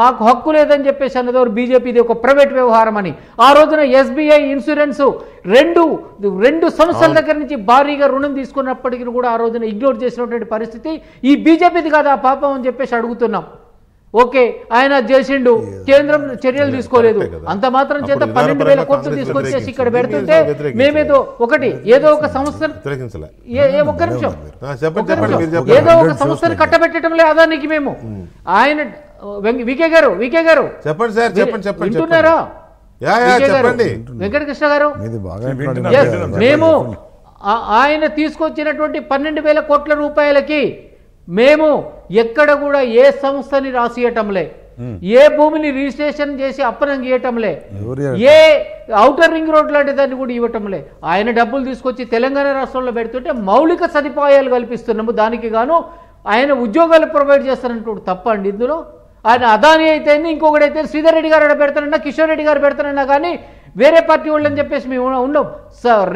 మాకు హక్కు లేదని చెప్పేసి అన్నదోరు బీజేపీది ఒక ప్రైవేట్ వ్యవహారం అని. ఆ రోజున ఎస్బీఐ ఇన్సూరెన్స్ రెండు సంవత్సరాల దగ్గర నుంచి భారీగా రుణం తీసుకున్నప్పటికీ కూడా ఆ రోజున ఇగ్నోర్ చేసినటువంటి పరిస్థితి ఈ బీజేపీది కాదు ఆ పాపం అని చెప్పేసి అడుగుతున్నాం. ఓకే, ఆయన చేసిండు, కేంద్రం చర్యలు తీసుకోలేదు, అంత మాత్రం చేత 12,000 కోట్లు తీసుకొచ్చేసి ఇక్కడ పెడుతుంటే మేమేదో ఏదో ఒక సంస్థను ఏదో ఒక సంస్థను కట్టబెట్టడం లేదు అదానికి మేము. ఆయన వికే గారు వింటున్నారా? వెంకటకృష్ణ గారు, మేము ఆయన తీసుకొచ్చినటువంటి 12,000 కోట్ల రూపాయలకి మేము ఎక్కడ కూడా ఏ సంస్థని రాసియటంలే, ఏ భూమిని రిజిస్ట్రేషన్ చేసి అప్పనం గీయటంలే, ఏ ఔటర్ రింగ్ రోడ్ లాంటి దాన్ని కూడా ఇవ్వటంలే. ఆయన డబ్బులు తీసుకొచ్చి తెలంగాణ రాష్ట్రంలో పెడుతుంటే మౌలిక సదుపాయాలు కల్పిస్తున్నాము, దానికి గాను ఆయన ఉద్యోగాలు ప్రొవైడ్ చేస్తారంటూ తప్ప అండి ఇందులో. ఆయన అదాని అయితే ఇంకొకటి అయితే శ్రీధర్ రెడ్డి గారు పెడతానన్నా, కిషోర్ రెడ్డి గారు పెడతానన్నా కానీ వేరే పార్టీ వాళ్ళు అని చెప్పేసి మేము ఉన్నాం,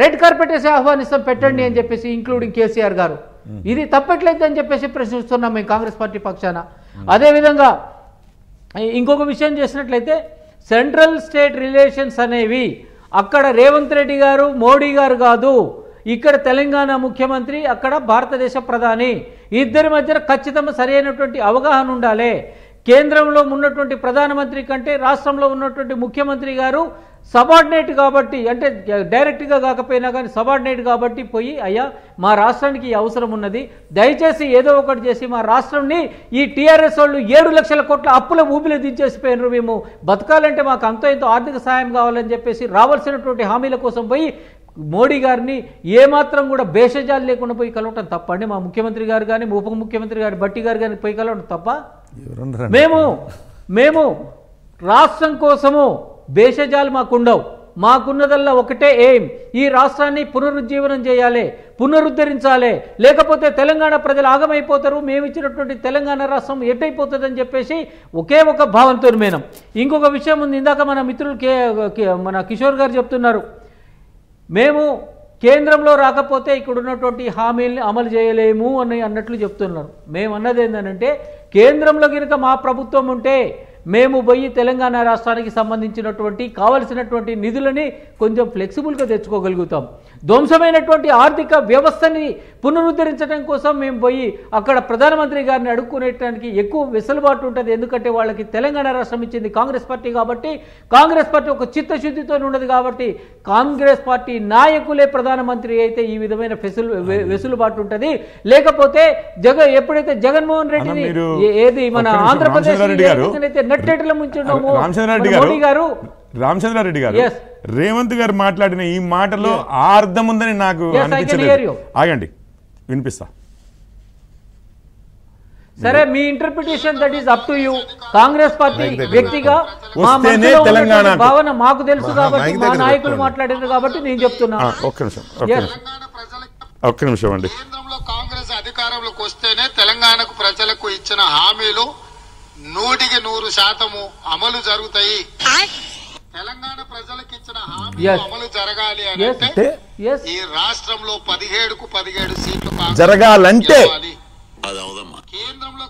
రెడ్ కార్పెట్ వేసి ఆహ్వానిస్తాం పెట్టండి అని చెప్పేసి, ఇంక్లూడింగ్ కేసీఆర్ గారు. ఇది తప్పట్లేదు అని చెప్పేసి ప్రశ్నిస్తున్నాం మేము కాంగ్రెస్ పార్టీ పక్షాన. అదేవిధంగా ఇంకొక విషయం చేసినట్లయితే సెంట్రల్ స్టేట్ రిలేషన్స్ అనేవి అక్కడ రేవంత్ రెడ్డి గారు మోడీ గారు కాదు, ఇక్కడ తెలంగాణ ముఖ్యమంత్రి, అక్కడ భారతదేశ ప్రధాని, ఇద్దరి మధ్య ఖచ్చితంగా సరైనటువంటి అవగాహన ఉండాలి. కేంద్రంలో ఉన్నటువంటి ప్రధానమంత్రి కంటే రాష్ట్రంలో ఉన్నటువంటి ముఖ్యమంత్రి గారు సబార్డినేట్ కాబట్టి, అంటే డైరెక్ట్గా కాకపోయినా కానీ సబార్డినేట్ కాబట్టి పోయి అయ్యా మా రాష్ట్రానికి అవసరం ఉన్నది, దయచేసి ఏదో ఒకటి చేసి మా రాష్ట్రాన్ని ఈ టీఆర్ఎస్ వాళ్ళు 7 లక్షల కోట్ల అప్పుల ఊపిలో దించేసిపోయినారు, మేము బతకాలంటే మాకు అంతో ఇంతో ఆర్థిక సాయం కావాలని చెప్పేసి రావాల్సినటువంటి హామీల కోసం పోయి మోడీ గారిని ఏమాత్రం కూడా భేషజాలు లేకుండా పోయి కలవటం తప్పండి. మా ముఖ్యమంత్రి గారు కానీ ఉప ముఖ్యమంత్రి గారు భట్టి గారు కానీ పోయి కలవటం తప్ప? మేము రాష్ట్రం కోసము భేషజాలు మాకుండవు, మాకున్నదల్లా ఒకటే ఎయిమ్, ఈ రాష్ట్రాన్ని పునరుజ్జీవనం చేయాలి, పునరుద్ధరించాలి, లేకపోతే తెలంగాణ ప్రజలు ఆగమైపోతారు, మేము ఇచ్చినటువంటి తెలంగాణ రాష్ట్రం ఎట్టయిపోతుందని చెప్పేసి ఒకే ఒక భావంతో మేనం. ఇంకొక విషయం ఉంది, ఇందాక మన మిత్రులు మన కిషోర్ గారు చెప్తున్నారు, మేము కేంద్రంలో రాకపోతే ఇక్కడ ఉన్నటువంటి హామీల్ని అమలు చేయలేము అని అన్నట్లు చెప్తున్నారు. మేము అన్నది ఏంటంటే కేంద్రంలో కనుక మా ప్రభుత్వం ఉంటే మేము పోయి తెలంగాణ రాష్ట్రానికి సంబంధించినటువంటి కావలసినటువంటి నిధులని కొంచెం ఫ్లెక్సిబుల్గా తెచ్చుకోగలుగుతాం. ధ్వంసమైనటువంటి ఆర్థిక వ్యవస్థని పునరుద్ధరించడం కోసం మేము పోయి అక్కడ ప్రధానమంత్రి గారిని అడుక్కునేటానికి ఎక్కువ వెసులుబాటు ఉంటుంది. ఎందుకంటే వాళ్ళకి తెలంగాణ రాష్ట్రం ఇచ్చింది కాంగ్రెస్ పార్టీ కాబట్టి, కాంగ్రెస్ పార్టీ ఒక చిత్తశుద్ధితో ఉన్నది కాబట్టి, కాంగ్రెస్ పార్టీ నాయకులే ప్రధానమంత్రి అయితే ఈ విధమైన వెసులుబాటు ఉంటుంది. లేకపోతే ఎప్పుడైతే జగన్మోహన్ రెడ్డిని ఏది మన ఆంధ్రప్రదేశ్ నెట్టేట్ల ముంచున్నాము మోడీ గారు, రామచంద్రారెడ్డి గారు, రేవంత్ గారు మాట్లాడిన ఈ మాటలో ఆ అర్థం ఉందని నాకు అనిపించలేదు. ఆగండి, వినిపిస్తా. సరే, మీ interpretation that is up to you. Congress party వ్యక్తిగా తెలంగాణ భావన మాకు తెలుసు కాబట్టి, మా నాయకులు మాట్లాడారు కాబట్టి నేను చెప్తున్నా. ఒక్క నిమిషం అండి. కేంద్రంలో కాంగ్రెస్ అధికారంలోకి వస్తేనే తెలంగాణకు ప్రజలకు ఇచ్చిన హామీలు 100% అమలు జరుగుతాయి. తెలంగాణ ప్రజలకు ఇచ్చిన హామీలు అమలు జరగాలి అంటే ఈ రాష్ట్రంలో 17కు 17 సీట్లు జరగాలంటే కేంద్రంలో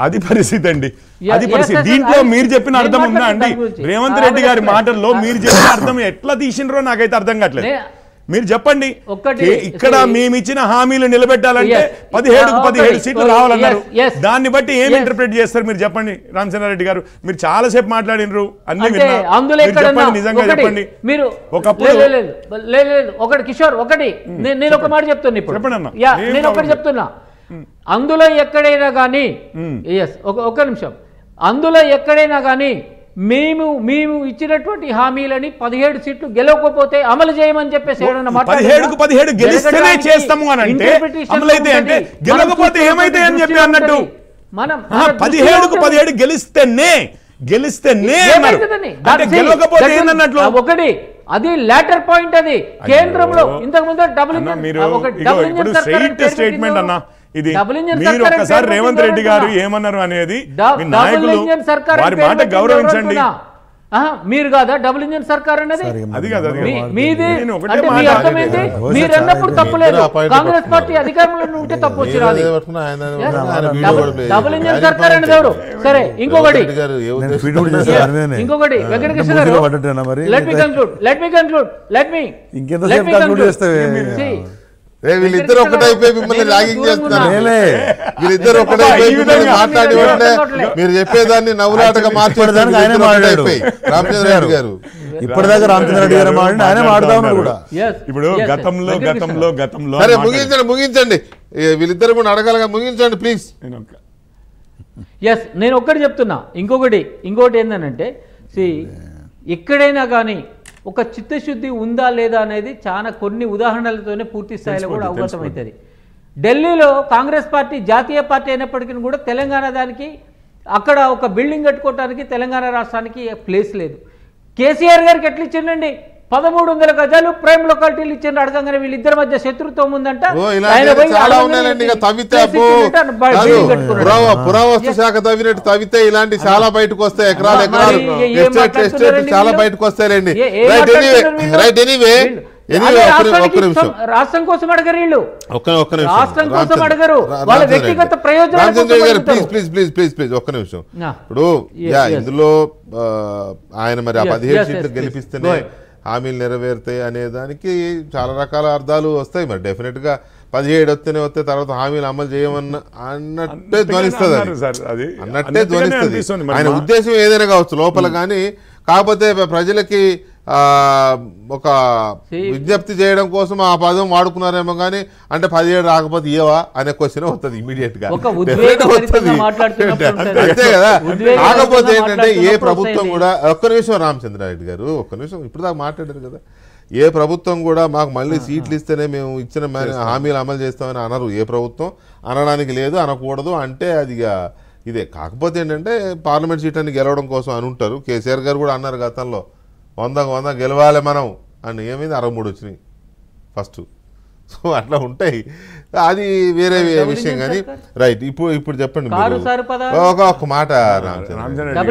అది పరిస్థితి అండి, అది పరిస్థితి. దీంట్లో మీరు చెప్పిన అర్థం ఉందా అండి? రేవంత్ రెడ్డి గారి మాటల్లో మీరు చెప్పిన అర్థం ఎట్లా తీసిండ్రో నాకైతే అర్థం కావట్లేదు. మీరు చెప్పండి. ఇక్కడ మేము ఇచ్చిన హామీలు నిలబెట్టాలంటే 17కు 17 సీట్లు రావాలన్నారు. దాన్ని బట్టి ఏం ఇంటర్ప్రిట్ చేస్తారు మీరు చెప్పండి. రామచంద్రారెడ్డి గారు, మీరు చాలా సేపు మాట్లాడినరు, అన్ని చెప్పండి, నిజంగా చెప్పండి. మీరు ఒకప్పుడు ఒకటి కిషోర్, ఒకటి నేను ఒక మాట చెప్తున్నా ఇప్పుడు, నేను ఒకటి చెప్తున్నా. అందులో ఎక్కడైనా కానీ ఒక నిమిషం, అందులో ఎక్కడైనా కానీ మేము ఇచ్చినటువంటి హామీలని 17 సీట్లు గెలవకపోతే అమలు చేయమని చెప్పేసి 17కు 17 గెలిస్తేనే చేస్తాము అని అంటే అమలైతే అంటే గెలవకపోతే ఏమైతే అని చెప్పి అన్నట్టు మనం 17కు 17 గెలిస్తేనే అన్నారు. అంటే గెలవకపోతే ఏందన్నట్లు ఒకటి అది లాటర్ పాయింట్. అది కేంద్రంలో ఇంతకు ముందు డబుల్ ఇంజిన్ స్టేట్మెంట్ అన్నా. ఇది మీరు ఒకసారి రేవంత్ రెడ్డి గారు ఏమన్నారు అనేది మీ నాయకులు వారి మాట గౌరవించండి. మీరు కాదా డబుల్ ఇంజిన్ సర్కార్ అనేది? అది కాదు, మీది అంటే మీ అర్థం ఏంటి? మీరు అన్నప్పుడు తప్పులేదు, కాంగ్రెస్ పార్టీ అధికారంలో ఉంటే తప్పు వచ్చి రాదు. డబుల్ ఇంజిన్ సర్కార్ అనేది ఎవరు? సరే ఇంకొకటి వెంకటకృష్ణ గారు, లెట్ మీ వీళ్ళిద్దరు ఒకటైపోయి మిమ్మల్ని లాగింగ్ చేస్తున్నారు. వీళ్ళిద్దరు ఒకటైపోయి మిమ్మల్ని మాట్లాడి ఉంటే మీరు చెప్పేదాన్ని నవ్వులాటగా మార్చేదానికి ఆయన మాట్లాడిపోయి రామచంద్ర రెడ్డి గారు ఇప్పటిదాకా రామచంద్ర రెడ్డి గారు మాట్లాడి ఆయన మాట్లాడుతూ ఉన్నారు కూడా. ఇప్పుడు గతంలో సరే ముగించండి వీళ్ళిద్దరు కూడా అడగాలిగా, ముగించండి ప్లీజ్. నేను ఒక్కటి చెప్తున్నా. ఇంకొకటి ఏంటంటే ఎక్కడైనా కానీ ఒక చిత్తశుద్ధి ఉందా లేదా అనేది చాలా కొన్ని ఉదాహరణలతోనే పూర్తి స్థాయిలో కూడా అవగతమవుతుంది. ఢిల్లీలో కాంగ్రెస్ పార్టీ జాతీయ పార్టీ అయినప్పటికీ కూడా తెలంగాణ దానికి అక్కడ ఒక బిల్డింగ్ కట్టుకోవడానికి తెలంగాణ రాష్ట్రానికి ప్లేస్ లేదు. కేసీఆర్ గారికి ఎట్లా ఇచ్చిండండి? 1300 గజాలు ప్రైమ్ లొకాలిటీలు ఇచ్చిండ్రు. అడగంగానే వీళ్ళిద్దరి మధ్య శత్రుత్వం ఉందంట. పురావస్తు శాఖ తవ్వినట్టు తవ్వితే ఇలాంటి చాలా బయటకు వస్తాయి, ఎకరాలు చాలా బయటకు వస్తాయండి. రాష్ట్రం కోసం అడగరు వీళ్ళు, రాష్ట్రం కోసం అడగరు, వాళ్ళ వ్యక్తిగత ప్రయోజనాల కోసం. ఒక్క నిమిషం. ఇప్పుడు ఇందులో ఆయన మరి ఆ 17 సీట్లు గెలిపిస్తేనే హామీలు నెరవేరుతాయి అనే దానికి చాలా రకాల అర్థాలు వస్తాయి. మరి డెఫినెట్ గా 17 వస్తే తర్వాత హామీలు అమలు చేయమన్న అన్నట్టే ధ్వనిస్తుంది. ఆయన ఉద్దేశం ఏదైనా కావచ్చు లోపల, కానీ కాకపోతే ప్రజలకి ఒక విజ్ఞప్తి చేయడం కోసం ఆ పదం వాడుకున్నారేమో, కానీ అంటే 17 రాకపోతే ఏవా అనే క్వశ్చన్ వస్తుంది ఇమీడియట్ గా. అంతే కదా. కాకపోతే ఏంటంటే ఏ ప్రభుత్వం కూడా, ఒక్క నిమిషం రామచంద్రారెడ్డి గారు ఒక్క నిమిషం, ఇప్పుడు దాకా మాట్లాడారు కదా, ఏ ప్రభుత్వం కూడా మాకు మళ్ళీ సీట్లు ఇస్తేనే మేము ఇచ్చిన హామీలు అమలు చేస్తామని అనరు. ఏ ప్రభుత్వం అనడానికి లేదు, అనకూడదు. అంటే అది ఇదే. కాకపోతే ఏంటంటే పార్లమెంట్ సీట్ అని గెలవడం కోసం అని ఉంటారు. కేసీఆర్ గారు కూడా అన్నారు గతంలో 100 గెలవాలి మనం అని. ఏమైంది? 63 వచ్చినాయి ఫస్ట్. సో అట్లా ఉంటాయి, అది వేరే విషయం. కానీ రైట్. ఇప్పుడు చెప్పండి ఒక మాట రామచంద్ర.